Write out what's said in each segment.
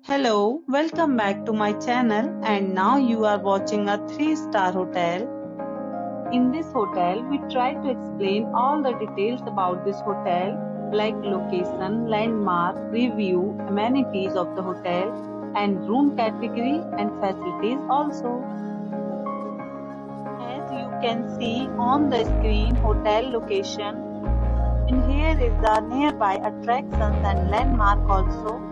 Hello, welcome back to my channel, and now you are watching a 3-star hotel. In this hotel, we try to explain all the details about this hotel like location, landmark, review, amenities of the hotel and room category and facilities also. As you can see on the screen, hotel location, and here is the nearby attractions and landmark also.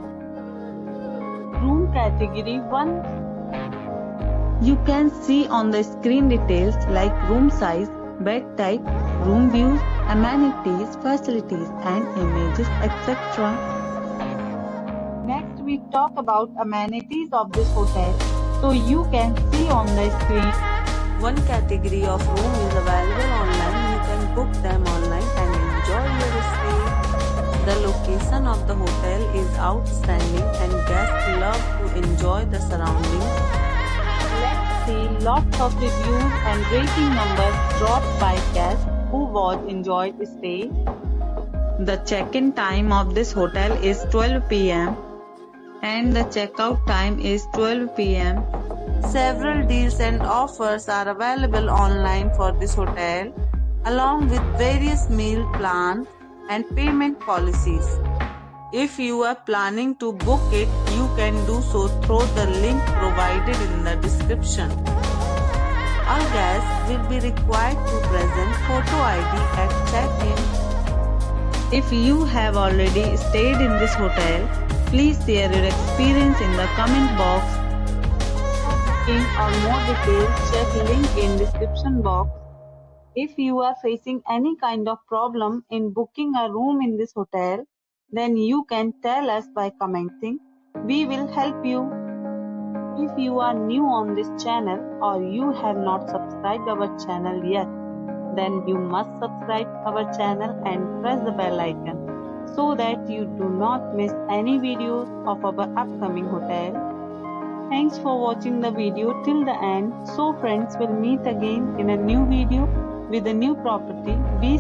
Room category 1. You can see on the screen details like room size, bed type, room views, amenities, facilities and images, etc. Next we talk about amenities of this hotel. So you can see on the screen, one category of room is available online. You can book them online and enjoy your stay. The location of the hotel is outstanding and guests love to enjoy the surroundings. Let's see lots of reviews and rating numbers dropped by guests who enjoyed the stay. The check-in time of this hotel is 12 p.m. and the check-out time is 12 p.m. Several deals and offers are available online for this hotel, along with various meal plans and payment policies. If you are planning to book it, you can do so through the link provided in the description. All guests will be required to present photo ID at check-in. If you have already stayed in this hotel, please share your experience in the comment box. For booking or more details, check link in description box. If you are facing any kind of problem in booking a room in this hotel, then you can tell us by commenting. We will help you. If you are new on this channel or you have not subscribed our channel yet, then you must subscribe our channel and press the bell icon so that you do not miss any videos of our upcoming hotel. Thanks for watching the video till the end. So friends, will meet again in a new video with a new property. Be